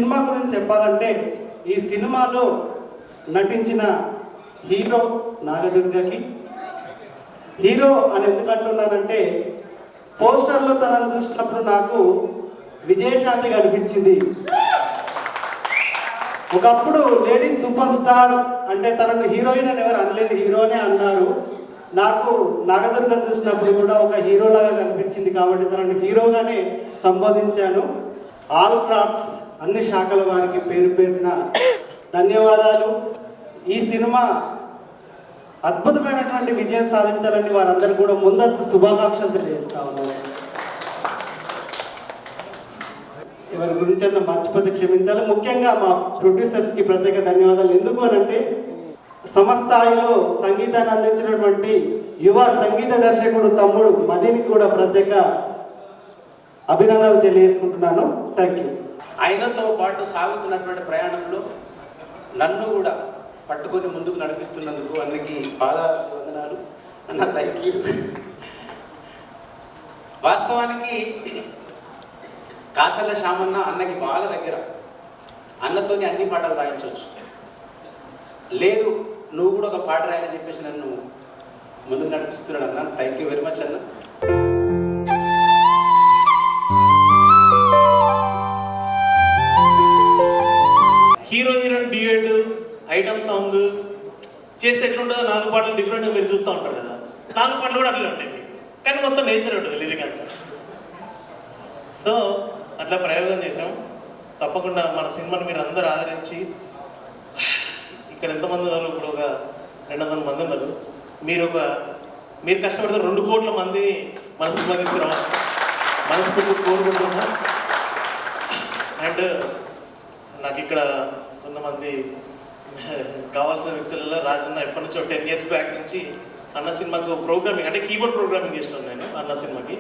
Cinema గురించి చెప్పాలంటే ఈ సినిమాలో నటించిన హీరో నాగదుర్గకి హీరో అని ఎందుకు అంటున్నానంటే పోస్టర్లో తనను చూసినప్పుడు నాకు విజయశాంతి కనిపించింది. ఒకప్పుడు లేడీస్ సూపర్ స్టార్ అంటే తనను హీరోయిన్ అని ఎవరు అనలేదు, హీరోనే అన్నారు. నాకు నాగదుర్గ చూసినప్పుడు కూడా ఒక హీరోలాగా కనిపించింది కాబట్టి తనను హీరోగానే సంబోధించాను. ఆల్ క్రాఫ్ట్స్ అన్ని శాఖల వారికి పేరు పేరున ధన్యవాదాలు. ఈ సినిమా అద్భుతమైనటువంటి విజయం సాధించాలని వారందరూ కూడా ముందస్తు శుభాకాంక్షలు తెలియజేస్తా ఉన్నారు. ఎవరి గురించి అన్న మర్చిపోతే క్షమించాలి. ముఖ్యంగా మా ప్రొడ్యూసర్స్కి ప్రత్యేక ధన్యవాదాలు. ఎందుకు అనంటే సమస్థాయిలో సంగీతాన్ని అందించినటువంటి యువ సంగీత దర్శకుడు తమ్ముడు మదీనికి కూడా ప్రత్యేక అభినందనలు తెలియజేసుకుంటున్నాను. Thank you. ఆయనతో పాటు సాగుతున్నటువంటి ప్రయాణంలో నన్ను కూడా పట్టుకొని ముందుకు నడిపిస్తున్నందుకు అన్నకి పాదాభివందనాలు అన్న. Thank you. వాస్తవానికి కాసల శ్యామన్న అన్నకి బాగా దగ్గర, అన్నతోని అన్ని పాటలు రాయించవచ్చు. లేదు నువ్వు కూడా ఒక పాట రాయాలని చెప్పేసి నన్ను ముందుకు నడిపిస్తున్నాడు అన్న. థ్యాంక్ యూ వెరీ మచ్ అన్న. Hero heroine duet item song చేస్తే ఎట్లుంటుందో 4 పాటలు డిఫరెంట్గా మీరు చూస్తూ ఉంటారు కదా. 4 పాటలు కూడా అట్లే ఉంటాయి మీకు, కానీ మొత్తం నేచర్ ఉంటుంది లిరిక్ అంతా. సో అట్లా ప్రయోగం చేసాం. తప్పకుండా మన సినిమాని మీరు అందరూ ఆదరించి, ఇక్కడ ఎంతమంది ఉన్నారు, ఇప్పుడు ఒక 200 మంది ఉన్నారు. మీరు కష్టపడితే 2 కోట్ల మంది మన సినిమా తీసుకురావాలి మనస్ఫూర్తి కోరుకుంటున్నా. అండ్ నాకు ఇక్కడ కొంతమంది కావాల్సిన వ్యక్తులలో రాజన్న ఎప్పటి నుంచో 10 years బ్యాక్ నుంచి అన్న సినిమాకు ప్రోగ్రామింగ్ అంటే కీబోర్డ్ ప్రోగ్రామింగ్ చేస్తున్నాను నేను అన్న సినిమాకి.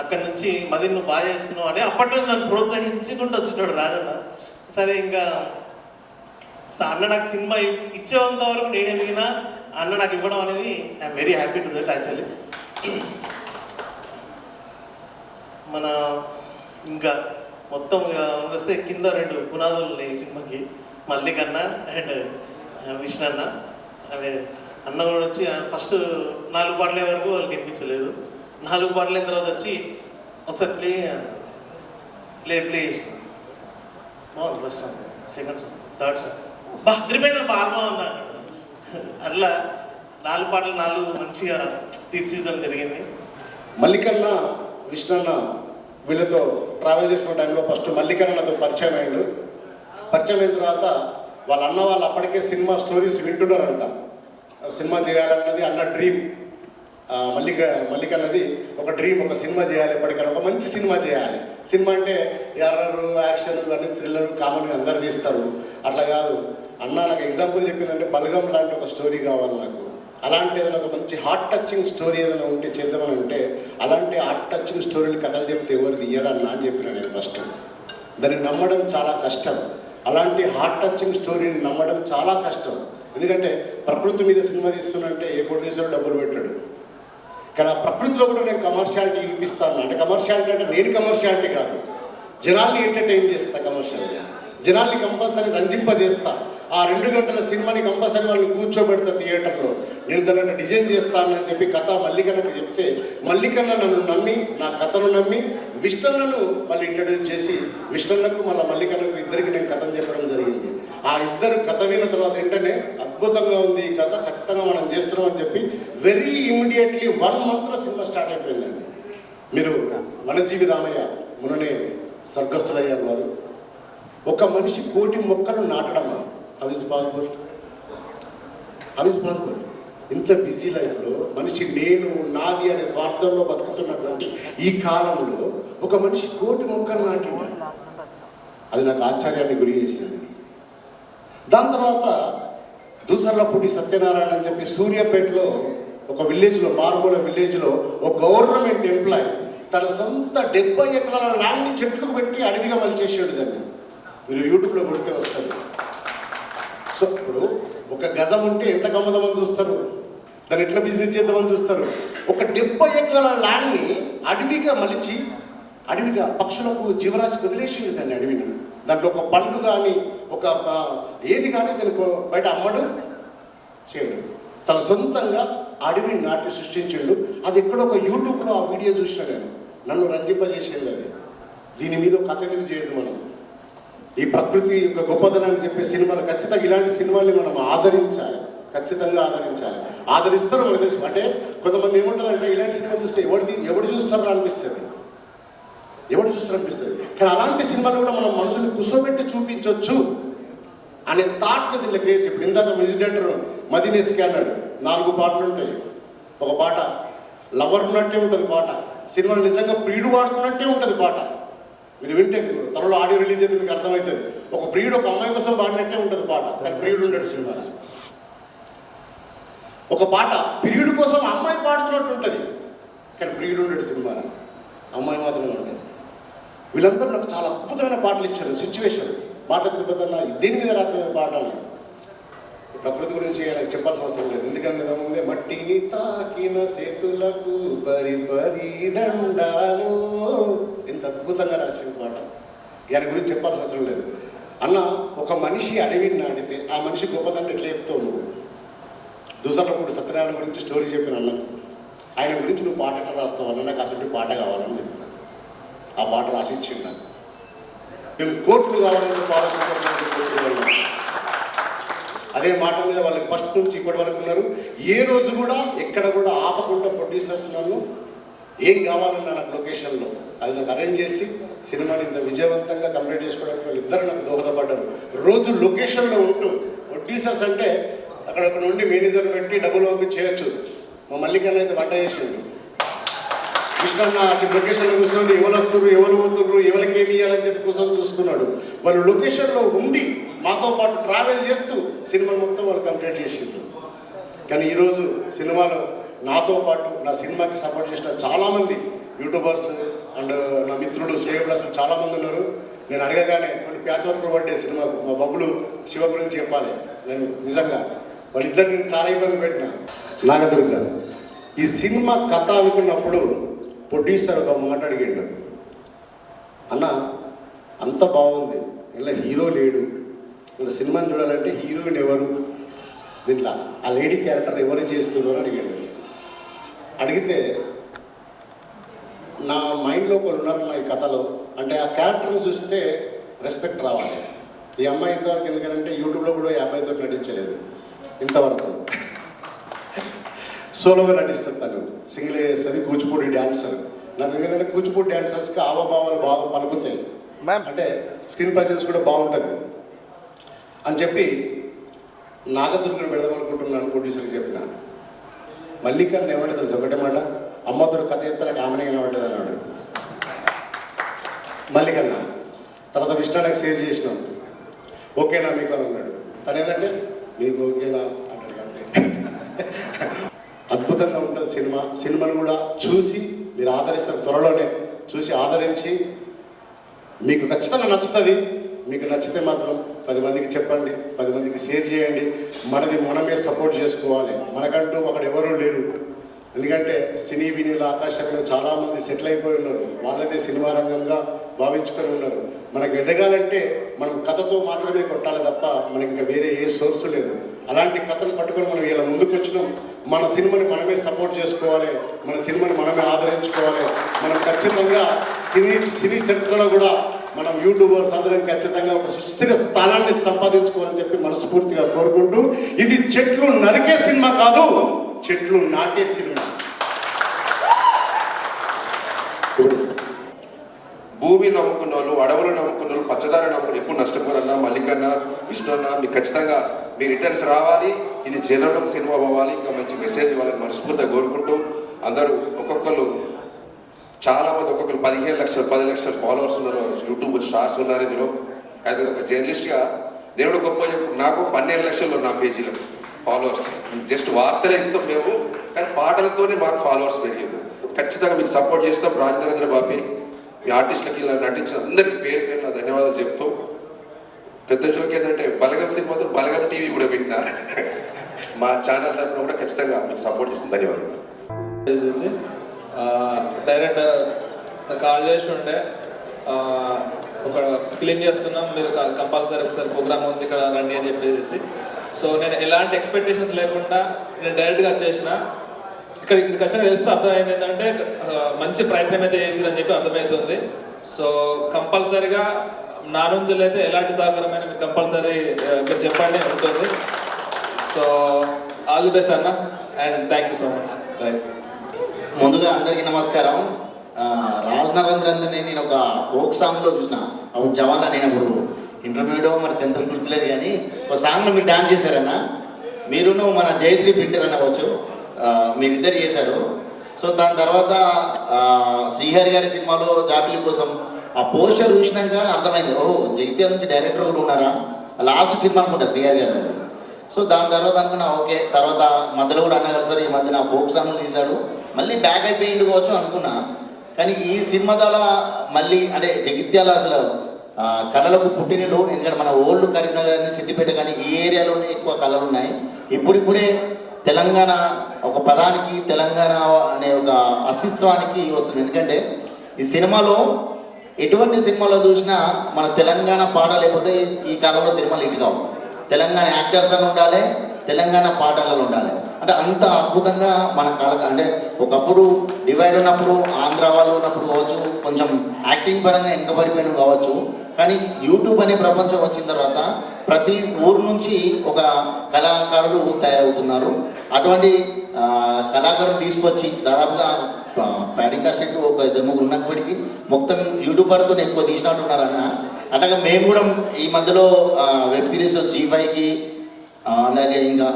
అక్కడి నుంచి మది నువ్వు బాగా చేస్తున్నావు అని అప్పట్లో నన్ను ప్రోత్సహించుకుంటూ వచ్చినాడు రాజన్న. సరే ఇంకా అన్న నాకు సినిమా ఇచ్చేంత వరకు నేను ఎదిగినా అన్న నాకు ఇవ్వడం అనేది I'm very happy to that actually. మన ఇంకా మొత్తం వస్తే కింద 2 పునాదులు ఉన్నాయి ఈ సినిమాకి, మల్లికన్న అండ్ విష్ణు అన్న. అదే అన్న కూడా వచ్చి ఫస్ట్ 4 పాటల వరకు వాళ్ళకి వినిపించలేదు. 4 పాటలు అయిన తర్వాత వచ్చి ఒకసారి ప్లే చేసిన బాగుంది. First song, second song, third song అదిరిపోయింది, బాగా బాగుందా. అట్లా 4 పాటలు 4 మంచిగా తీర్చిదిద్దడం జరిగింది. మల్లికన్న విష్ణన్న వీళ్ళతో ట్రావెల్ చేసిన టైంలో ఫస్ట్ మల్లికన్నతో పరిచయం అయ్యాడు. పరిచయం అయిన తర్వాత వాళ్ళ అన్న వాళ్ళు అప్పటికే సినిమా స్టోరీస్ వింటున్నారంట. సినిమా చేయాలన్నది అన్న డ్రీమ్. మల్లికన్నది ఒక డ్రీమ్, ఒక సినిమా చేయాలి, ఎప్పటికైనా ఒక మంచి సినిమా చేయాలి. సినిమా అంటే ఎర్రర్ యాక్షన్ అన్ని థ్రిల్లర్ కామన్గా అందరు తీస్తారు, అట్లా కాదు. అన్న నాకు ఎగ్జాంపుల్ చెప్పిందంటే బలగం లాంటి ఒక స్టోరీ కావాలి నాకు. అలాంటి ఏదైనా ఒక మంచి హార్ట్ టచింగ్ స్టోరీ ఏదైనా ఉంటే చేద్దామని అంటే, అలాంటి హార్ట్ టచింగ్ స్టోరీలు కథలు చెప్తే ఎవరు తీయరన్నా అని చెప్పిన నేను ఫస్ట్. దాన్ని నమ్మడం చాలా కష్టం. అలాంటి హార్ట్ టచింగ్ స్టోరీని నమ్మడం చాలా కష్టం. ఎందుకంటే ప్రకృతి మీద సినిమా తీస్తున్నంటే ఏ ప్రొడ్యూసర్ డబ్బులు పెట్టాడు. కానీ ఆ ప్రకృతిలో కూడా నేను కమర్షియాలిటీ చూపిస్తాను. అంటే కమర్షియాలిటీ అంటే నేను కమర్షియాలిటీ కాదు, జనాల్ని ఎంటర్టైన్ చేస్తా, కమర్షియల్గా జనాల్ని కంపల్సరీ రంజింపజేస్తా. ఆ 2 గంటల సినిమాని కంపల్సరీ వాళ్ళని కూర్చోబెడతా థియేటర్లో. నేను దాన్ని డిజైన్ చేస్తానని చెప్పి కథ మల్లికన్నకు చెప్తే, మల్లికన్న నన్ను నమ్మి, నా కథను నమ్మి విష్ణన్నను మళ్ళీ ఇంట్రడ్యూస్ చేసి, విష్ణన్నకు మళ్ళీ మల్లికన్నకు ఇద్దరికి నేను కథను చెప్పడం జరిగింది. ఆ ఇద్దరు కథ విన్న తర్వాత వెంటనే అద్భుతంగా ఉంది ఈ కథ, ఖచ్చితంగా మనం చేస్తున్నాం అని చెప్పి వెరీ ఇమ్మీడియట్లీ 1 monthలో సినిమా స్టార్ట్ అయిపోయిందండి. మీరు వనజీవి రామయ్య మొన్ననే స్వర్గస్థులయ్యారు వారు. ఒక మనిషి 1,000,000 మొక్కలు నాటడమా? How is possible? ఇంత బిజీ లైఫ్లో మనిషి నేను నాది అనే స్వార్థంలో బతుకుతున్నటువంటి ఈ కాలంలో ఒక మనిషి 1,000,000 మొక్కలు నాటిండ. అది నాకు ఆశ్చర్యాన్ని గురి చేసింది. దాని తర్వాత దూసర్లపూడి సత్యనారాయణ అని చెప్పి సూర్యాపేటలో ఒక విలేజ్లో, మారుమూల విలేజ్లో ఒక గవర్నమెంట్ ఎంప్లాయ్ తన సొంత 70 ఎకరాల ల్యాండ్ని చెట్లకు పెట్టి అడవిగా మలిచేసాడు. దాన్ని మీరు యూట్యూబ్లో కొడితే వస్తుంది. సో ఇప్పుడు ఒక గజం ఉంటే ఎంత గమ్మదమని చూస్తారు, దాన్ని ఎట్లా బిజినెస్ చేద్దామని చూస్తారు. ఒక 70 ఎకరాల ల్యాండ్ని అడవిగా మలిచి అడవిగా పక్షులకు జీవరాశికి వదిలేసింది దాన్ని అడవిని. దాంట్లో ఒక పండు కానీ ఒక ఏది కానీ దానికి బయట అమ్మడు చేయడు. తన సొంతంగా అడవిని నాటి సృష్టించిండు. అది ఎక్కడో ఒక యూట్యూబ్లో ఆ వీడియో చూసిన నేను, నన్ను రంజింపజేసేది అది. దీని మీద ఒక కథ ఎందుకు చేయదు మనం? ఈ ప్రకృతి యొక్క గొప్పతనాన్ని చెప్పే సినిమాలు ఖచ్చితంగా ఇలాంటి సినిమాల్ని మనం ఆదరించాలి, ఖచ్చితంగా ఆదరించాలి. ఆదరిస్తారో మనకు తెలుసు. అంటే కొంతమంది ఏముంటుందంటే ఇలాంటి సినిమా చూస్తే ఎవడు చూస్తారో అనిపిస్తుంది, కానీ అలాంటి సినిమాలు కూడా మనం మనసుని కుసోబెట్టి చూపించవచ్చు అనే థాట్ని దీనికి వేసి. ఇప్పుడు ఇందాక మ్యూజిక్ డైరెక్టర్ మదినేస్కి అన్నాడు 4 పాటలు ఉంటాయి. ఒక పాట లవర్ ఉన్నట్టే ఉంటుంది పాట, సినిమాలో నిజంగా ప్రియుడు వాడుతున్నట్టే ఉంటుంది పాట. మీరు వింటే త్వరలో ఆడియో రిలీజ్ అయితే మీకు అర్థమవుతుంది. ఒక ప్రియుడు ఒక అమ్మాయి కోసం పాడినట్టే ఉంటుంది పాట, కానీ ప్రియుడు ఉంటాడు సినిమా. ఒక పాట ప్రియుడు కోసం అమ్మాయి పాడుతున్నట్టు ఉంటుంది, కానీ ప్రియుడు ఉంటాడు సినిమా, అమ్మాయి మాత్రమే ఉంటుంది. వీళ్ళందరూ నాకు చాలా అద్భుతమైన పాటలు ఇచ్చారు. సిచ్యువేషన్ మాట తిరుపతి అన్న దీని మీద రాత్రి పాట ప్రకృతి గురించి నాకు చెప్పాల్సిన అవసరం లేదు. ఎందుకంటే ముందే మట్టిని తాకిన సేతులకు పరిదండాలు, ఎంత అద్భుతంగా రాసిన పాట. దాని గురించి చెప్పాల్సిన అవసరం లేదు. అన్న ఒక మనిషి అడవిని నాటితే ఆ మనిషి గొప్పదాన్ని ఎట్లా చెప్తావు నువ్వు? దుసలప్పుడు సత్యనారాయణ గురించి స్టోరీ చెప్పిన అన్న, ఆయన గురించి నువ్వు పాట ఎట్లా రాస్తావు అన్న, నాకు అసలు పాట కావాలని చెప్పిన. ఆ పాట రాసి ఇచ్చింది నాకు. మేము కోట్లు కావాలని ఆలోచించాలి. అదే మాట మీద వాళ్ళకి ఫస్ట్ నుంచి ఇప్పటి వరకు ఉన్నారు. ఏ రోజు కూడా ఎక్కడ కూడా ఆపకుండా ప్రొడ్యూసర్స్ నన్ను ఏం కావాలన్నా నాకు లొకేషన్లో అది నాకు అరేంజ్ చేసి సినిమాని ఇంత విజయవంతంగా కంప్లీట్ చేసుకోవడానికి వాళ్ళిద్దరు నాకు దోహదపడ్డారు. రోజు లొకేషన్లో ఉంటూ ప్రొడ్యూసర్స్ అంటే అక్కడ నుండి మేనేజర్ పెట్టి డబ్బులు పంపి చేయొచ్చు. మా మల్లికన్న అయితే వంట చేసిండు. కృష్ణన్న లొకేషన్లో కూర్చొని ఎవరు వస్తున్నారు, ఎవరు పోతున్నారు, ఎవరికి ఏమి ఇవ్వాలని చెప్పి కూర్చొని చూసుకున్నాడు. వాళ్ళు లొకేషన్లో ఉండి మాతో పాటు ట్రావెల్ చేస్తూ సినిమా మొత్తం వాళ్ళు కంప్లీట్ చేసిండ్రు. కానీ ఈరోజు సినిమాలో నాతో పాటు నా సినిమాకి సపోర్ట్ చేసిన చాలామంది యూట్యూబర్స్ అండ్ నా మిత్రులు శ్రేయభిలాషులు చాలామంది ఉన్నారు. నేను అడగగానే కొన్ని ప్యాచ్ వర్క్లు పడ్డే సినిమాకు మా బబ్బులు శివ గురించి చెప్పాలి. నేను నిజంగా వాళ్ళిద్దరిని చాలా ఇబ్బంది పెట్టిన. నాగదుర్గ ఈ సినిమా కథ అనుకున్నప్పుడు ప్రొడ్యూసర్ ఒక మాట అడిగాడు, అన్న అంత బాగుంది, ఇలా హీరో లేడు, ఇలా సినిమాని చూడాలంటే హీరోయిన్ ఎవరు, దీంట్లో ఆ లేడీ క్యారెక్టర్ ఎవరు చేస్తుందో అని అడిగాడు. అడిగితే నా మైండ్లో కొన్ని ఉన్నారు నా ఈ కథలో. అంటే ఆ క్యారెక్టర్ని చూస్తే రెస్పెక్ట్ రావాలి. ఈ అమ్మాయి ఇంతవరకు ఎందుకంటే యూట్యూబ్లో కూడా ఈ అమ్మాయితో నటించలేదు ఇంతవరకు. సోలోగా నటిస్తుంది, తను సింగిల్ చేస్తుంది, కూచిపూడి డ్యాన్సర్. నాకు ఎందుకంటే కూచిపూడి డ్యాన్సర్స్కి హావభావాలు బాగా పలుకుతాయి, అంటే స్క్రీన్ ప్రజెన్స్ కూడా బాగుంటుంది అని చెప్పి నాగదుర్గను పెడదామనుకుంటున్నాను. ప్రొడ్యూసర్కి చెప్పిన మల్లికన్న ఏమంటే తెలుసు ఒకటే మాట, అమ్మతోడు కథ చెప్తే నాకు ఆమెనే ఏమంటుంది అన్నాడు మల్లికన్న. తర్వాత విష్ణానికి షేర్ చేసినాం, ఓకేనా మీకు అని అన్నాడు. తను ఏంటంటే మీకు ఓకేనా అంటాడు అంతే. అద్భుతంగా ఉంటుంది సినిమా. సినిమాను కూడా చూసి మీరు ఆదరిస్తారు, త్వరలోనే చూసి ఆదరించి మీకు ఖచ్చితంగా నచ్చుతుంది. మీకు నచ్చితే మాత్రం 10 మందికి చెప్పండి, 10 మందికి షేర్ చేయండి. మనది మనమే సపోర్ట్ చేసుకోవాలి. మనకంటూ అక్కడ ఎవరూ లేరు. ఎందుకంటే సినీ వినీల ఆకాశంలో చాలామంది సెటిల్ అయిపోయి ఉన్నారు, వాళ్ళదే సినిమా రంగంగా భావించుకొని ఉన్నారు. మనకు ఎదగాలంటే మనం కథతో మాత్రమే కొట్టాలి తప్ప మనకి ఇంకా వేరే ఏ సోర్సు లేదు. అలాంటి కథను పట్టుకొని మనం ఇలా ముందుకు వచ్చినాం. మన సినిమాని మనమే సపోర్ట్ చేసుకోవాలి, మన సినిమాని మనమే ఆదరించుకోవాలి. మనం ఖచ్చితంగా సినీ చరిత్రలో కూడా మనం యూట్యూబర్స్ అందరం ఖచ్చితంగా ఒక సుస్థిర స్థానాన్ని సంపాదించుకోవాలని చెప్పి మనస్ఫూర్తిగా కోరుకుంటూ, ఇది చెట్లు నరికే సినిమా కాదు, చెట్లు నాటే సినిమా. భూమి నమ్ముకున్న వాళ్ళు, అడవులు నమ్ముకున్న వాళ్ళు, పచ్చదార నమ్ముకున్న ఎప్పుడు నష్టపోరన్నా మల్లికన్న విష్ణున్న మీకు ఖచ్చితంగా మీ రిటర్న్స్ రావాలి. ఇది జనంలోకి సినిమా పోవాలి, ఇంకా మంచి మెసేజ్ ఇవ్వాలని మనస్ఫూర్తిగా కోరుకుంటూ, అందరూ ఒక్కొక్కరు చాలామంది ఒక్కొక్కరు 15 లక్షలు 10 లక్షల ఫాలోవర్స్ ఉన్నారు, యూట్యూబ్ స్టార్స్ ఉన్నారు. ఇందులో యాజ్ ఒక జర్నలిస్ట్గా దేవుడు గొప్ప చెప్పు, నాకు 12 లక్షలు నా పేజీలో ఫాలోవర్స్. జస్ట్ వార్తలే ఇస్తాం మేము, కానీ పాటలతోనే మాకు ఫాలోవర్స్ పెరిగారు. ఖచ్చితంగా మీకు సపోర్ట్ చేస్తాం. రాజనరేంద్ర బాబీ మీ ఆర్టిస్టులకి ఇలా నటించిన అందరికీ పేరు పేరు నా ధన్యవాదాలు చెప్తూ, పెద్ద జోక్ ఏంటంటే బలగం సినిమాతో బలగం టీవీ కూడా పెట్టిన మా ఛానల్ తరఫున కూడా ఖచ్చితంగా మీకు సపోర్ట్ చేస్తాం. ధన్యవాదాలు. డైరెక్టర్ నాకు కాల్ చేసి ఉండే ఒక ఫిలిం చేస్తున్నాం, మీరు కంపల్సరీ ఒకసారి ప్రోగ్రామ్ ఉంది ఇక్కడ రండి అని చెప్పేసి. సో నేను ఎలాంటి ఎక్స్పెక్టేషన్స్ లేకుండా నేను డైరెక్ట్గా వచ్చేసిన. ఇక్కడికి కష్టంగా తెలిస్తే అర్థమైంది ఏంటంటే మంచి ప్రయత్నం అయితే చేసిందని చెప్పి అర్థమవుతుంది. సో కంపల్సరీగా నా నుంచి అయితే ఎలాంటి సహకారమైన మీరు కంపల్సరీ మీరు చెప్పండి ఉంటుంది. సో ఆల్ ది బెస్ట్ అన్న, and thank you so much. Right, ముందుగా అందరికీ నమస్కారం. రాజ్ నరేంద్రని నేను ఒక ఫోక్ సాంగ్లో చూసిన, అప్పుడు జవాన్లో నేను అప్పుడు ఇంటర్మీడియట్ మరి 10th గుర్తులేదు, కానీ ఒక సాంగ్లో మీరు డాన్స్ చేశారన్న. మీరును మన జయశ్రీ ప్రింటర్ అనవచ్చు, మీరిద్దరు చేశారు. సో దాని తర్వాత శ్రీహరి గారి సినిమాలో జాబిలి కోసం ఆ పోస్టర్ చూసినాక అర్థమైంది, ఓ జగిత్యాల నుంచి డైరెక్టర్ కూడా ఉన్నారా. లాస్ట్ సినిమా అనుకుంటా శ్రీహరి గారి అది. సో దాని తర్వాత అనుకున్నా ఓకే, తర్వాత మధ్యలో కూడా అన్న కలిసారు, ఈ మధ్యన ఫోక్ సాంగ్లు తీశాడు, మళ్ళీ బ్యాక్ అయిపోయింది కావచ్చు అనుకున్నా. కానీ ఈ సినిమా ద్వారా మళ్ళీ అంటే జగిత్యాల అసలు కళలకు పుట్టినలో, ఎందుకంటే మన ఓల్డ్ కరీంనగర్ అని సిద్దిపేట కానీ ఈ ఏరియాలోనే ఎక్కువ కళలు ఉన్నాయి. ఇప్పుడిప్పుడే తెలంగాణ ఒక పదానికి, తెలంగాణ అనే ఒక అస్తిత్వానికి వస్తుంది. ఎందుకంటే ఈ సినిమాలో ఎటువంటి సినిమాలో చూసినా మన తెలంగాణ పాట లేకపోతే ఈ కాలంలో సినిమాలు ఇటు కావు. తెలంగాణ యాక్టర్స్ అని ఉండాలి, తెలంగాణ పాటలలో ఉండాలి. అంటే అంత అద్భుతంగా మన అంటే ఒకప్పుడు డివైడ్ ఉన్నప్పుడు ఆంధ్ర వాళ్ళు ఉన్నప్పుడు కావచ్చు, కొంచెం యాక్టింగ్ పరంగా వెనుకబడిపోయిన కావచ్చు. కానీ యూట్యూబ్ అనే ప్రపంచం వచ్చిన తర్వాత ప్రతి ఊరు నుంచి ఒక కళాకారుడు తయారవుతున్నారు. అటువంటి కళాకారులు తీసుకొచ్చి దాదాపుగా ప్యాడింగ్ కాస్ట్ ఒక 2-3 ఉన్నప్పటికీ మొత్తం యూట్యూబర్తో ఎక్కువ తీసినట్టున్నారన్న. అట్లాగే మేము కూడా ఈ మధ్యలో వెబ్ సిరీస్ G5కి అలాగే ఇంకా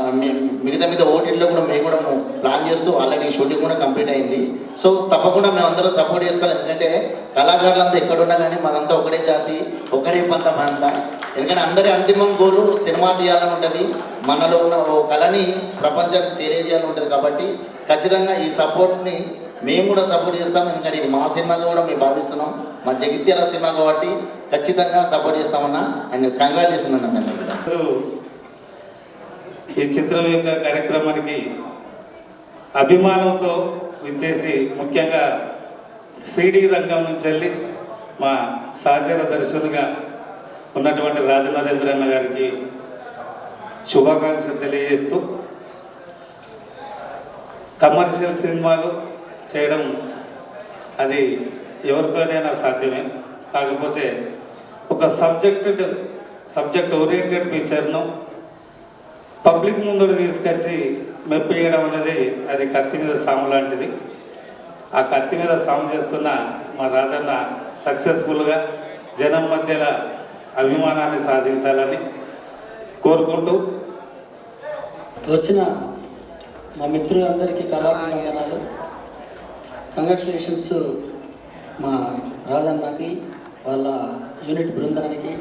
మిగతా ఓటీటీలో కూడా మేము కూడా ప్లాన్ చేస్తూ ఆల్రెడీ షూటింగ్ కూడా కంప్లీట్ అయింది. సో తప్పకుండా మేము అందరూ సపోర్ట్ చేసుకోవాలి. ఎందుకంటే కళాకారులంతా ఎక్కడున్నా కానీ మనంతా ఒకటే జాతి, ఒకటే పంత మనంతా. ఎందుకంటే అందరి అంతిమం గోలు సినిమా తీయాలని ఉంటుంది, మనలో ఉన్న ఓ కళని ప్రపంచానికి తెలియజేయాలని ఉంటుంది. కాబట్టి ఖచ్చితంగా ఈ సపోర్ట్ని మేము కూడా సపోర్ట్ చేస్తాం. ఎందుకంటే ఇది మా సినిమాగా కూడా మేము భావిస్తున్నాం, మా జగిత్యాల సినిమా కాబట్టి ఖచ్చితంగా సపోర్ట్ చేస్తామన్నా. అండ్ కంగ్రాచులేషన్ అన్న. మేము ఈ చిత్రం యొక్క కార్యక్రమానికి అభిమానంతో విచ్చేసి, ముఖ్యంగా సిడి రంగం నుంచి వెళ్ళి మా సహచర దర్శకులుగా ఉన్నటువంటి రాజనరేంద్రన్న గారికి శుభాకాంక్షలు తెలియజేస్తూ, కమర్షియల్ సినిమాలు చేయడం అది ఎవరితోనైనా సాధ్యమే. కాకపోతే ఒక సబ్జెక్ట్ ఓరియంటెడ్ పిక్చర్ను పబ్లిక్ ముందుకు తీసుకొచ్చి మెప్పియడం అనేది అది కత్తి మీద సాము లాంటిది. ఆ కత్తి మీద సాము చేస్తున్న మా రాజన్న సక్సెస్ఫుల్గా జనం మధ్యలో అభిమానాన్ని సాధించాలని కోరుకుంటూ, వచ్చిన మా మిత్రులందరికీ కళాభివందనాలు, కంగ్రాచులేషన్స్ మా రాజన్నకి, వాళ్ళ యూనిట్ బృందానికి,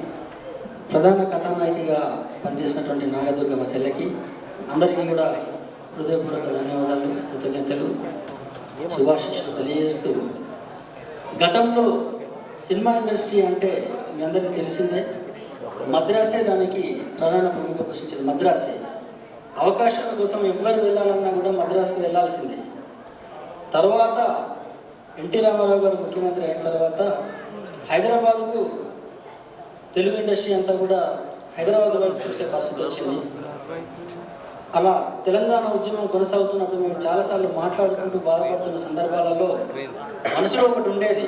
ప్రధాన కథానాయికగా పనిచేసినటువంటి నాగదుర్గ మా చెల్లెకి, అందరికీ కూడా హృదయపూర్వక ధన్యవాదాలు, కృతజ్ఞతలు, శుభాశిస్సులు తెలియజేస్తూ, గతంలో సినిమా ఇండస్ట్రీ అంటే మీ అందరికీ తెలిసిందే, మద్రాసే దానికి ప్రధాన భూమిక పోషించింది. మద్రాసే అవకాశాల కోసం ఎవరు వెళ్ళాలన్నా కూడా మద్రాసుకు వెళ్ళాల్సిందే. తర్వాత ఎన్టీ రామారావు గారు ముఖ్యమంత్రి అయిన తర్వాత హైదరాబాద్కు తెలుగు ఇండస్ట్రీ అంతా కూడా హైదరాబాద్ వైపు చూసే పరిస్థితి వచ్చింది. అలా తెలంగాణ ఉద్యమం కొనసాగుతున్నప్పుడు మేము చాలాసార్లు మాట్లాడుకుంటూ బాధపడుతున్న సందర్భాలలో మనసులో ఒకటి ఉండేది,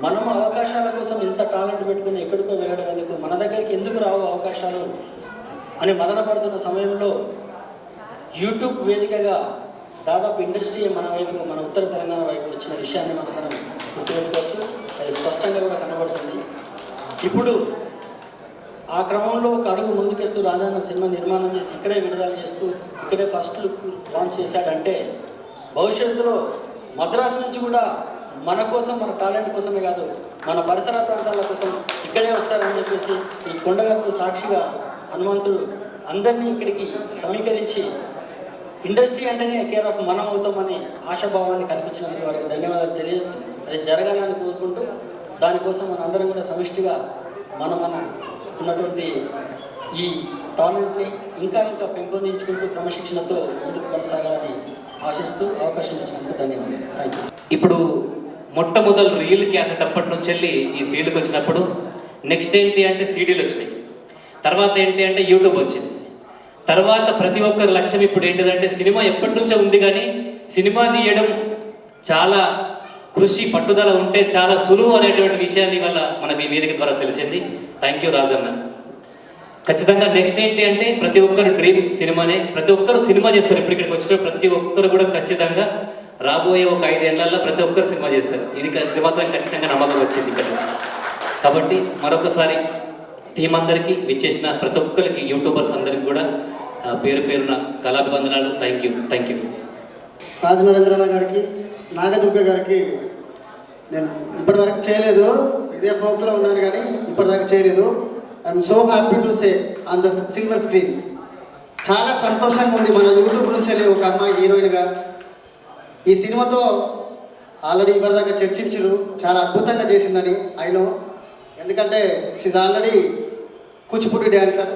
మనము అవకాశాల కోసం ఇంత టాలెంట్ పెట్టుకుని ఎక్కడికో వెళ్ళడం ఎందుకు, మన దగ్గరికి ఎందుకు రావు అవకాశాలు అని మదనపడుతున్న సమయంలో యూట్యూబ్ వేదికగా దాదాపు ఇండస్ట్రీ మన వైపు, మన ఉత్తర తెలంగాణ వైపు వచ్చిన విషయాన్ని మనం గుర్తుపెట్టుకోవచ్చు. అది స్పష్టంగా కూడా కనబడుతుంది. ఇప్పుడు ఆ క్రమంలో ఒక అడుగు ముందుకేస్తూ రాజన్న సినిమా నిర్మాణం చేసి ఇక్కడే విడుదల చేస్తూ ఇక్కడే ఫస్ట్ లుక్ లాంచ్ చేశాడంటే భవిష్యత్తులో మద్రాసు నుంచి కూడా మన కోసం, మన టాలెంట్ కోసమే కాదు, మన పరిసర ప్రాంతాల కోసం ఇక్కడే వస్తారని చెప్పేసి ఈ కొండగట్టు సాక్షిగా హనుమంతుడు అందరినీ ఇక్కడికి సమీకరించి ఇండస్ట్రీ అంటేనే కేర్ ఆఫ్ మనం అవుతామని ఆశాభావాన్ని కల్పించినందుకు వారికి ధన్యవాదాలు తెలియజేస్తూ, అది జరగాలని కోరుకుంటూ, దానికోసం మన అందరం కూడా సమిష్టిగా మన ఉన్నటువంటి ఈ టాలెంట్ని ఇంకా పెంపొందించుకుంటూ క్రమశిక్షణతో ముందుకు కొనసాగాలని ఆశిస్తూ అవకాశం ఇచ్చినందుకు ధన్యవాదాలు. Thank you. ఇప్పుడు మొట్టమొదలు రీల్ క్యాసెట్ అప్పటి నుంచి వెళ్ళి ఈ ఫీల్డ్కి వచ్చినప్పుడు నెక్స్ట్ ఏంటి అంటే సీడీలు వచ్చినాయి, తర్వాత ఏంటి అంటే యూట్యూబ్ వచ్చింది, తర్వాత ప్రతి ఒక్కరి లక్ష్యం ఇప్పుడు ఏంటిదంటే సినిమా ఎప్పటి నుంచో ఉంది కానీ సినిమా తీయడం చాలా కృషి పట్టుదల ఉంటే చాలా సులువు అనేటువంటి విషయాన్ని వల్ల మనకి ఈ వేదిక ద్వారా తెలిసింది. Thank you Rajanna. ఖచ్చితంగా నెక్స్ట్ ఏంటి అంటే ప్రతి ఒక్కరు డ్రీమ్ సినిమానే, ప్రతి ఒక్కరు సినిమా చేస్తారు. ఇప్పుడు ఇక్కడికి వచ్చిన ప్రతి ఒక్కరు కూడా ఖచ్చితంగా రాబోయే ఒక 5 ఏళ్లలో ప్రతి ఒక్కరు సినిమా చేస్తారు. ఇది మాత్రం ఖచ్చితంగా నమ్మకం వచ్చింది ఇక్కడ నుంచి. కాబట్టి మరొకసారి టీం అందరికీ విచ్చేసిన ప్రతి ఒక్కరికి యూట్యూబర్స్ అందరికీ కూడా పేరు పేరున కళాభివందనాలు. Thank you. రాజనరేంద్రన్న గారికి, నాగదుర్గ గారికి నేను ఇప్పటివరకు చేయలేదు, ఇదే ఫోక్లో ఉన్నాను కానీ ఇప్పటిదాకా చేయలేదు. I'm so happy to say on the silver screen. చాలా సంతోషంగా ఉంది మన యూట్యూబ్ నుంచి వెళ్ళి ఒక అమ్మాయి హీరోయిన్గా ఈ సినిమాతో ఆల్రెడీ ఇప్పటిదాకా చర్చించారు, చాలా అద్భుతంగా చేసిందని అయినో. ఎందుకంటే షీజ్ ఆల్రెడీ కూచిపూడి డ్యాన్సర్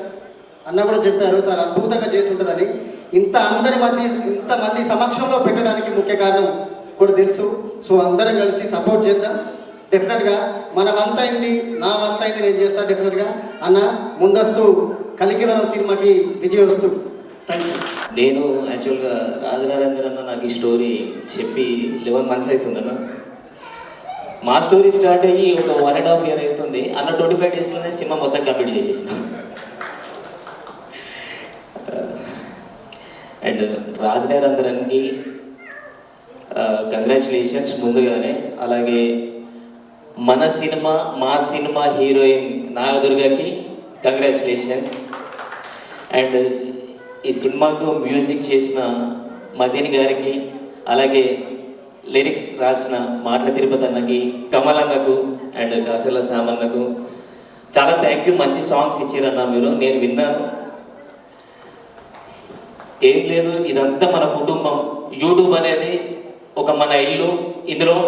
అన్న కూడా చెప్పారు, చాలా అద్భుతంగా చేసి ఉంటుందని. ఇంతమంది సమక్షంలో పెట్టడానికి ముఖ్య కారణం కూడా తెలుసు. సో అందరం కలిసి సపోర్ట్ చేద్దాం. డెఫినెట్గా మన వంత అయింది, నా వంత అయింది, నేను చేస్తాను డెఫినెట్గా. అన్న ముందస్తు కలికివరం సినిమాకి విజయవస్తు. Thank you. నేను యాక్చువల్గా రాజనరేంద్ర అన్న నాకు ఈ స్టోరీ చెప్పి 11 months అవుతుందన్న. మా స్టోరీ స్టార్ట్ అయ్యి ఒక 1.5 year అవుతుంది అన్న. 25 daysలోనే సినిమా మొత్తం కంప్లీట్ చేసేసిన. అండ్ రాజనరేంద్రన్కి కంగ్రాచులేషన్స్ ముందుగానే. అలాగే మా సినిమా హీరోయిన్ నాగదుర్గకి కంగ్రాచులేషన్స్. అండ్ ఈ సినిమాకు మ్యూజిక్ చేసిన మదీన్ గారికి, అలాగే లిరిక్స్ రాసిన మాటల తిరుపతి అన్నకి, కమల్ అన్నకు అండ్ కాసల సామన్నకు చాలా థ్యాంక్ యూ. మంచి సాంగ్స్ ఇచ్చారన్న మీరు, నేను విన్నాను. ఏం లేదు, ఇదంతా మన కుటుంబం. యూట్యూబ్ అనేది ఒక మన ఇల్లు. ఇందులో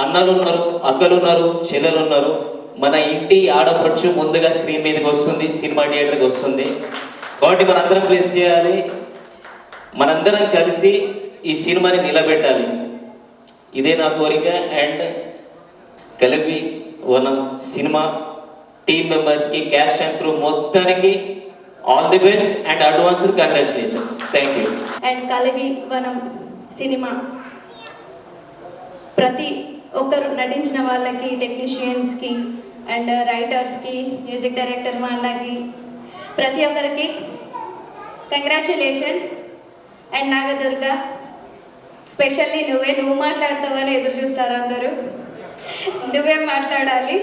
అన్నలు ఉన్నారు, అక్కలు ఉన్నారు, చెల్లెలు ఉన్నారు. మన ఇంటి ఆడపడుచు ముందుగా స్క్రీన్ మీదకి వస్తుంది, సినిమా థియేటర్కి వస్తుంది. కాబట్టి మనందరం ప్లేస్ చేయాలి, మనందరం కలిసి ఈ సినిమాని నిలబెట్టాలి. ఇదే నా కోరిక. అండ్ కలిపి వనం సినిమా టీమ్ మెంబర్స్కి, క్యాస్ట్ అండ్ క్రూ మొత్తానికి all the best and advanced congratulations. Thank you. And కలిపి వనం సినిమా ప్రతి ఒక్కరు నటించిన వాళ్ళకి, టెక్నీషియన్స్కి అండ్ రైటర్స్కి, మ్యూజిక్ డైరెక్టర్ వాళ్ళకి, ప్రతి ఒక్కరికి కంగ్రాచులేషన్స్. అండ్ నాగదుర్గ స్పెషల్లీ నువ్వు మాట్లాడతావని ఎదురు చూస్తారు అందరూ. నువ్వేం మాట్లాడాలి,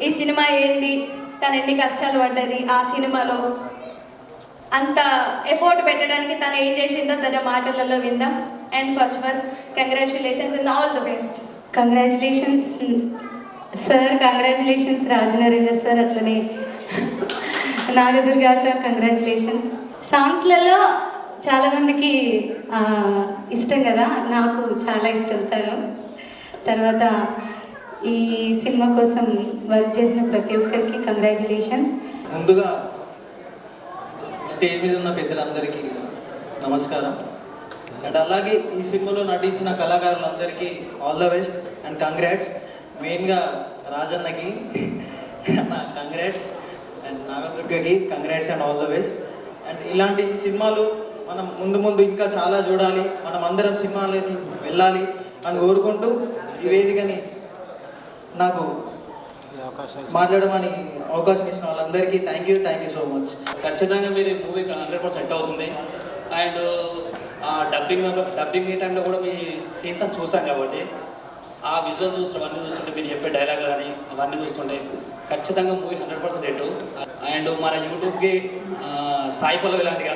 ఈ సినిమా ఏంది, తను ఎన్ని కష్టాలు పడ్డది ఆ సినిమాలో, అంత ఎఫోర్ట్ పెట్టడానికి తను ఏం చేసిందో తన మాటలలో విందాం. And first of all congratulations and all the best. Congratulations sir, congratulations Rajanarender sir, అట్లనే నాగదుర్గ కంగ్రాచులేషన్స్. సాంగ్స్లలో చాలామందికి ఇష్టం కదా, నాకు చాలా ఇష్టం తను. తర్వాత ఈ సినిమా కోసం వర్క్ చేసిన ప్రతి ఒక్కరికి కంగ్రాచులేషన్స్. ముందుగా స్టేజ్ మీద ఉన్న పెద్దలందరికీ నమస్కారం. అండ్ అలాగే ఈ సినిమాలో నటించిన కళాకారులందరికీ all the best and congrats. మెయిన్గా రాజన్నకి కంగ్రాట్స్ అండ్ నాగదుర్గకి congrats and all the best. And ఇలాంటి సినిమాలు మనం ముందు ఇంకా చాలా చూడాలి, మనం అందరం సినిమాలకి వెళ్ళాలి అని కోరుకుంటూ ఈ వేదికని నాకు మాట్లాడమని అవకాశం ఇచ్చిన వాళ్ళందరికీ థ్యాంక్ యూ సో మచ్. ఖచ్చితంగా మీరు మూవీకి 100% సెట్ అవుతుంది. అండ్ డబ్బింగ్ టైంలో కూడా మీ సీన్స్ చూసాం కాబట్టి ఆ విజువల్ అవన్నీ చూస్తుంటే, మీరు చెప్పే డైలాగ్ కానీ అవన్నీ చూస్తుంటే ఖచ్చితంగా మూవీ 100% హిట్. అండ్ మన యూట్యూబ్కి సాయి పల్లవి లాంటిగా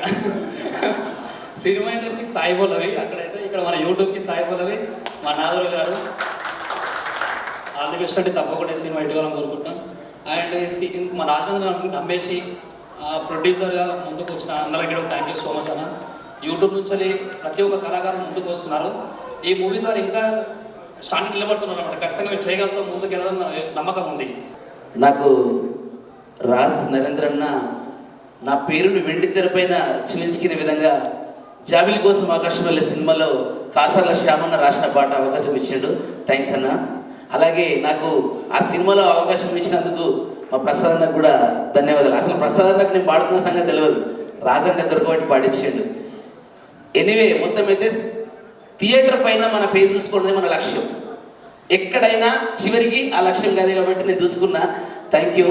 సినిమా ఇండస్ట్రీకి సాయి పల్లవి అక్కడైతే, ఇక్కడ మన యూట్యూబ్కి సాయి పల్లవి మా నాదరు గారు. ఆల్ ది బెస్ట్ అంటే తప్పకుండా సినిమా ఇటుకోవాలని కోరుకుంటున్నాం. అండ్ మా రాజేంద్ర నమ్మేసి ప్రొడ్యూసర్గా ముందుకు వచ్చిన అన్నలకి థ్యాంక్ యూ సో మచ్ అన్న. యూట్యూబ్ నుంచి ప్రతి ఒక్క కళాకారులు ముందుకు వస్తున్నారు. ఈ మూవీ ద్వారా ఇంకా స్టాండ్ నిలబడుతున్నారు అన్నమాట. ఖచ్చితంగా మీరు చేయగలుగుతాం, ముందుకు వెళ్ళాలని నమ్మకం ఉంది నాకు. రాజ్ నరేంద్రన్న నా పేరును వెండి తెరపైన చూపించుకునే విధంగా జాబిలి కోసం ఆకాశం వెళ్ళే సినిమాలో కాసర్ల శ్యామన్న రాసిన పాట అవకాశం ఇచ్చాడు. థ్యాంక్స్ అన్న. అలాగే నాకు ఆ సినిమాలో అవకాశం ఇచ్చినందుకు మా ప్రసాద్ అన్నకు కూడా ధన్యవాదాలు. అసలు ప్రసాద్ అన్నకు నేను పాడుతున్న సంగతి తెలియదు, రాజన్న దొరకబట్టి పాడించాడు. ఎనీవే మొత్తం అయితే థియేటర్ పైన మన పేరు చూసుకోవడమే మన లక్ష్యం. ఎక్కడైనా చివరికి ఆ లక్ష్యం కాదే కాబట్టి నేను చూసుకున్నా. Thank you.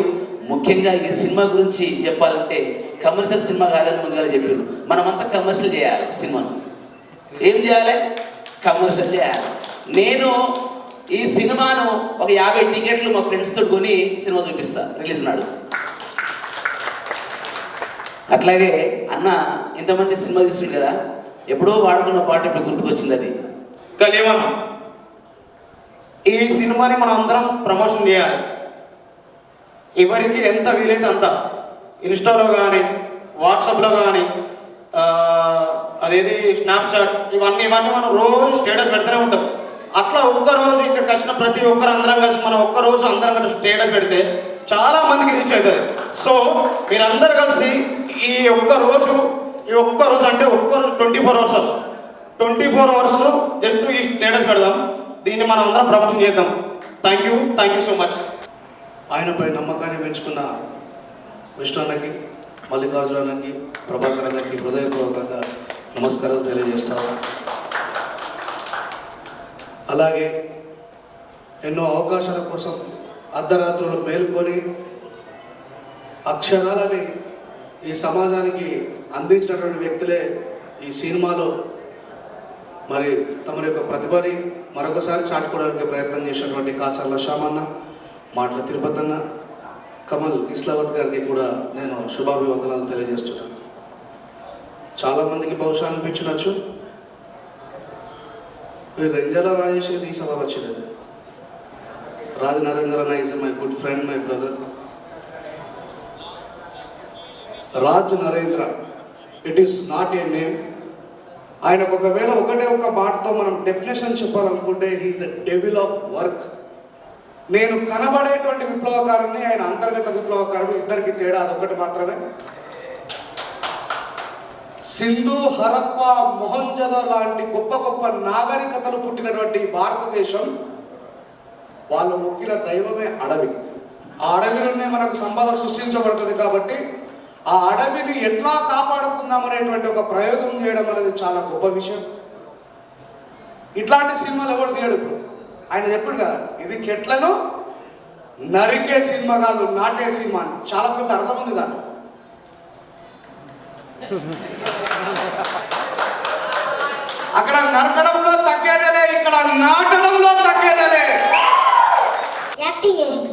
ముఖ్యంగా ఈ సినిమా గురించి చెప్పాలంటే కమర్షియల్ సినిమా కాదని ముందుగా చెప్పారు. మనమంతా కమర్షియల్ చేయాలి. సినిమాను ఏం చేయాలి? కమర్షియల్ చేయాలి. నేను ఈ సినిమాను ఒక 50 టికెట్లు మా ఫ్రెండ్స్తో కొని సినిమా చూపిస్తా రిలీజ్ నాడు. అట్లాగే అన్న ఇంత మంచి సినిమా చూస్తుంది కదా, ఎప్పుడో వాడుకున్న పాట ఇప్పుడు గుర్తుకొచ్చింది. అది కలివనం. ఈ సినిమాని మనం అందరం ప్రమోషన్ చేయాలి. ఎవరికి ఎంత వీలైతే అంత ఇన్స్టాలో కానీ వాట్సాప్లో కానీ అదేది స్నాప్చాట్ ఇవన్నీ మనం రోజు స్టేటస్ పెడుతూనే ఉంటాం. అట్లా ఒక్కరోజు ఇక్కడికి వచ్చిన ప్రతి ఒక్కరు అందరం కలిసి మనం ఒక్కరోజు అందరం కలిసి స్టేటస్ పెడితే చాలా మందికి రీచ్ అవుతుంది. సో మీరందరూ కలిసి ఈ ఒక్కరోజు అంటే ఒక్కరోజు 24 అవర్స్ జస్ట్ ఈ స్టేటస్ పెడదాం. దీన్ని మనం అందరం ప్రమోషన్ చేద్దాం. Thank you so much. ఆయనపై నమ్మకాన్ని పెంచుకున్న విష్ణు అన్నకి, మల్లికార్జున అన్నకి, ప్రభాకర్ అన్నకి హృదయపూర్వకంగా నమస్కారాలు తెలియజేస్తాను. అలాగే ఎన్నో అవకాశాల కోసం అర్ధరాత్రులు మేల్కొని అక్షరాలని ఈ సమాజానికి అందించినటువంటి వ్యక్తులే ఈ సినిమాలో మరి తమ యొక్క ప్రతిభని మరొకసారి చాటుకోవడానికి ప్రయత్నం చేసినటువంటి కాచర్ల శ్యామన్న, మాటల తిరుపతి అన్న, కమల్ ఇస్లావత్ గారికి కూడా నేను శుభాభివందనాలు తెలియజేస్తున్నాను. చాలామందికి బహుశా అనిపించవచ్చు మీరు రెంజల రాజేష్ ఈ సభకు వచ్చినది. రాజ్ నరేంద్ర అన్న is my good friend, my brother. Raj Narendra, it is not a name. ఆయనకు ఒకవేళ ఒక మాటతో మనం డెఫినేషన్ చెప్పాలనుకుంటే he is a devil of work. నేను కనబడేటువంటి విప్లవకారుని, ఆయన అంతర్గత విప్లవకారుడు, ఇద్దరికి తేడా అదొకటి మాత్రమే. సింధు, హరప్ప, మొహంజదో లాంటి గొప్ప నాగరికతలు పుట్టినటువంటి భారతదేశం, వాళ్ళు మొక్కిన దైవమే అడవి. ఆ అడవిలోనే మనకు సంపద సృష్టించబడుతుంది. కాబట్టి ఆ అడవిని ఎట్లా కాపాడుకుందాం అనేటువంటి ఒక ప్రయోగం చేయడం అనేది చాలా గొప్ప విషయం. ఇట్లాంటి సినిమాలు ఎవరు తీయడు. ఇప్పుడు ఆయన చెప్పాడు కదా, ఇది చెట్లను నరికే సినిమా కాదు, నాటే సినిమా అని. చాలా పెద్ద అర్థం ఉంది దాంట్లో. అక్కడ నరకడంలో తగ్గేదేలే, ఇక్కడ నాటడంలో తగ్గేదేలే. యాక్టింగ్ చేసి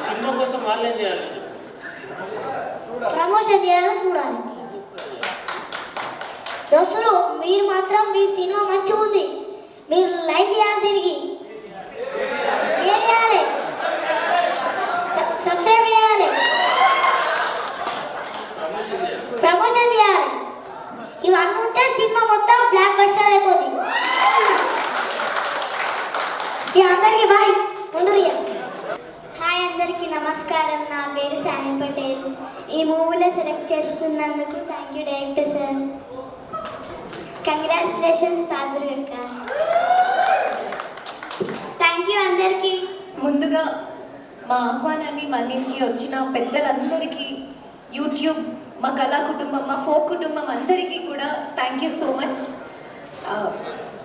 సినిమా కోసం వాళ్ళేం చేయాలి? ప్రమోషన్ చేయాలో చూడాలి. దోస్తులు మీరు మాత్రం మీ సినిమా మంచిగా ఉంది, మీరు లైక్ చేయాలి, దీనికి షేర్ చేయాలి, సబ్స్క్రైబ్ చేయాలి, ప్రమోషన్ చేయాలి. ఇవన్నీ ఉంటే సినిమా మొత్తం బ్లాక్ బస్టర్ అయిపోతుంది. అందరికి బాయ్. ముందురియా హాయ్, అందరికీ నమస్కారం. నా పేరు సాని పటేల్. ఈ మూవీలో సెలెక్ట్ చేస్తున్నందుకు thank you director sir. Congratulations తాదుర్గక్క. థ్యాంక్ యూ అందరికీ. ముందుగా మా ఆహ్వానాన్ని మన్నించి వచ్చిన పెద్దలందరికీ, యూట్యూబ్, మా కళా కుటుంబం, మా ఫోక్ కుటుంబం అందరికీ కూడా thank you so much.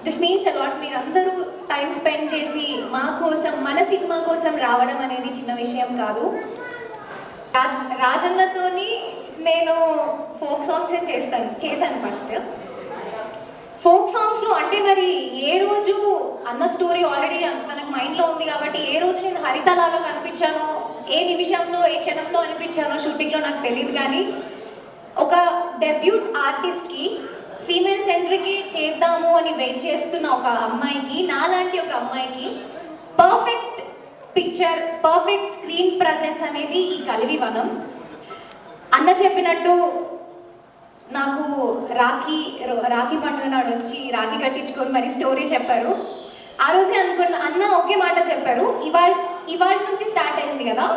This means a lot. మీరందరూ టైం స్పెండ్ చేసి మా కోసం, మన సినిమా కోసం రావడం అనేది చిన్న విషయం కాదు. రాజన్నతోని నేను ఫోక్ సాంగ్సే చేశాను ఫస్ట్. ఫోక్ సాంగ్స్లో అంటే మరి ఏ రోజు అన్న స్టోరీ ఆల్రెడీ తనకు మైండ్లో ఉంది కాబట్టి ఏ రోజు నేను హరితలాగా కనిపించానో, ఏ నిమిషంలో, ఏ క్షణంలో అనిపించానో షూటింగ్లో నాకు తెలియదు. కానీ ఒక డెబ్యూట్ ఆర్టిస్ట్కి ఫీమేల్ సెంట్రిక్కి చేద్దాము అని వెయిట్ చేస్తున్న ఒక అమ్మాయికి, నాలాంటి ఒక అమ్మాయికి perfect picture, perfect screen presence అనేది ఈ కలివివనం. అన్న చెప్పినట్టు నాకు రాఖీ పండుగ నాడు వచ్చి రాఖీ కట్టించుకొని మరి స్టోరీ చెప్పారు. ఆ రోజే అనుకున్న అన్న ఒకే మాట చెప్పారు, ఇవాళ నుంచి స్టార్ట్ అయింది కదా,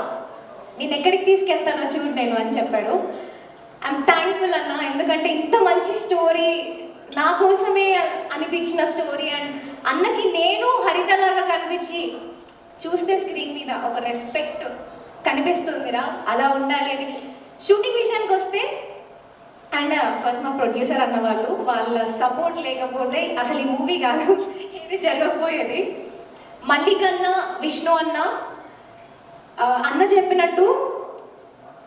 నేను ఎక్కడికి తీసుకెళ్తానో చూడు నేను అని చెప్పారు. ఐఎమ్ థ్యాంక్ఫుల్ అన్న, ఎందుకంటే ఇంత మంచి స్టోరీ, నా కోసమే అనిపించిన స్టోరీ. అండ్ అన్నకి నేను హరితలాగా కనిపించి చూస్తే స్క్రీన్ మీద ఒక రెస్పెక్ట్ కనిపిస్తుందిరా, అలా ఉండాలి అని. షూటింగ్ విషయానికి వస్తే అండ్ ఫస్ట్ మా ప్రొడ్యూసర్ అన్న వాళ్ళ సపోర్ట్ లేకపోతే అసలు ఈ మూవీ కాదు, ఇది జరగకపోయేది. మల్లికన్న, విష్ణు అన్న చెప్పినట్టు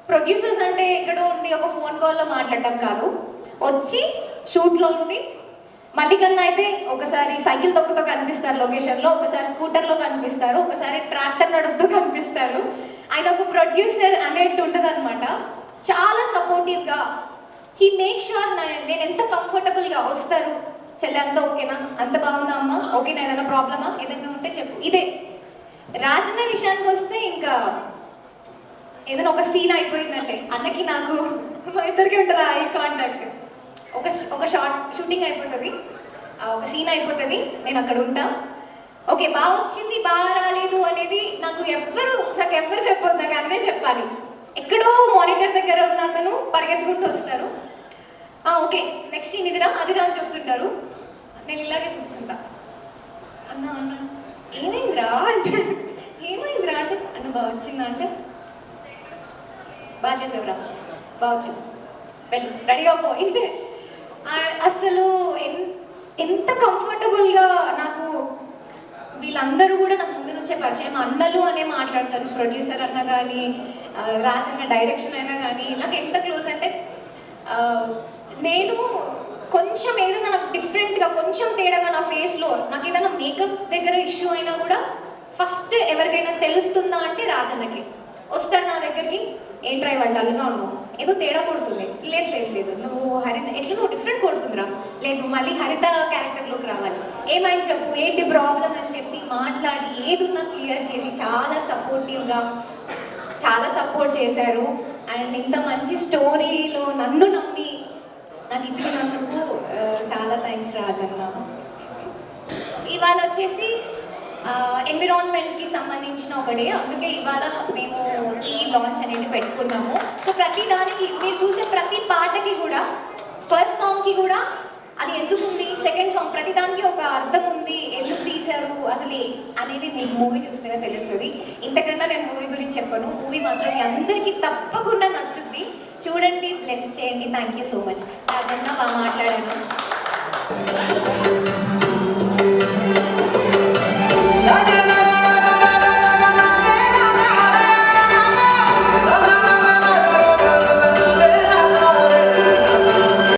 ప్రొడ్యూసర్స్ అంటే ఎక్కడో ఉండి ఒక ఫోన్ కాల్లో మాట్లాడటం కాదు, వచ్చి షూట్లో ఉండి. మల్లికన్న అయితే ఒకసారి సైకిల్ తొక్కుతో కనిపిస్తారు లొకేషన్లో, ఒకసారి స్కూటర్లో కనిపిస్తారు, ఒకసారి ట్రాక్టర్ నడుపుతూ కనిపిస్తారు. ఆయన ఒక ప్రొడ్యూసర్ అనేట్టు ఉంటుంది అనమాట. చాలా సపోర్టివ్గా హీ మేక్ షూర్ నేను ఎంత కంఫర్టబుల్గా వస్తారు. చెల్లె అంతా ఓకేనా, అంత బాగుందా అమ్మ, ఓకేనా, ఏదైనా ప్రాబ్లమా, ఏదైనా ఉంటే చెప్పు. ఇదే రాజన్న విషయానికి వస్తే ఇంకా ఏదైనా ఒక సీన్ అయిపోయిందంటే అన్నకి నాకు మా ఇద్దరికి ఉంటుంది ఐ కాంటాక్ట్. ఒక షూటింగ్ అయిపోతుంది, ఒక సీన్ అయిపోతుంది, నేను అక్కడ ఉంటా. ఓకే బాగా వచ్చింది బాగా రాలేదు అనేది నాకు ఎవ్వరు చెప్పొద్దు, నాకు అన్నే చెప్పాలి. ఎక్కడో మానిటర్ దగ్గర ఉన్న అతను పరిగెత్తుకుంటూ వస్తారు, ఓకే నెక్స్ట్ సీన్ ఇదిరా అదిరా అని చెప్తుంటారు. నేను ఇలాగే చూస్తుంటా, అన్న ఏమైందిరా అంటే ఏమైందిరా అంటే అన్న బాగా వచ్చిందా అంటే బాగా చేసేవరా, బాగా వచ్చింది, వెళ్ళు రెడీగా పోయింది. అసలు ఎంత కంఫర్టబుల్గా నాకు వీళ్ళందరూ కూడా నాకు ముందు నుంచే పరిచయం. అన్నలు అనే మాట్లాడతారు, ప్రొడ్యూసర్ అన్న కానీ రాజన్న డైరెక్షన్ అయినా కానీ నాకు ఎంత క్లోజ్ అంటే నేను కొంచెం ఏదైనా నాకు డిఫరెంట్గా కొంచెం తేడాగా నా ఫేస్లో నాకు ఏదైనా మేకప్ దగ్గర ఇష్యూ అయినా కూడా ఫస్ట్ ఎవరికైనా తెలుస్తుందా అంటే రాజన్నకి వస్తారు నా దగ్గరికి. ఏంట్రా ఇవాళ డల్గా ఉన్నావు, ఏదో తేడా కొడుతుంది, లేదు నువ్వు హరిత ఎట్లా నువ్వు డిఫరెంట్ కొడుతుందిరా, లేదు నువ్వు మళ్ళీ హరిత క్యారెక్టర్లోకి రావాలి, ఏమైనా చెప్పు ఏంటి ప్రాబ్లం అని చెప్పి మాట్లాడి ఏదున్నా క్లియర్ చేసి చాలా సపోర్టివ్గా చాలా సపోర్ట్ చేశారు. అండ్ ఇంత మంచి స్టోరీలో నన్ను నమ్మి నాకు ఇచ్చినందుకు చాలా థ్యాంక్స్ రాజన్న. ఇవాళ వచ్చేసి ఎన్విరాన్మెంట్కి సంబంధించిన ఒకటే, అందుకే ఇవాళ మేము ఈ లాంచ్ అనేది పెట్టుకున్నాము. సో ప్రతి దానికి మీరు చూసే ప్రతి పాటకి కూడా ఫస్ట్ సాంగ్కి కూడా అది ఎందుకు ఉంది, సెకండ్ సాంగ్ ప్రతి దానికి ఒక అర్థం ఉంది, ఎందుకు తీశారు అసలు అనేది మీకు మూవీ చూస్తేనే తెలుస్తుంది. ఇంతకన్నా నేను మూవీ గురించి చెప్పను, మూవీ మాత్రం మీ అందరికీ తప్పకుండా నచ్చుద్ది. చూడండి, బ్లెస్ చేయండి. Thank you so much. Rajanna బాగా మాట్లాడాను.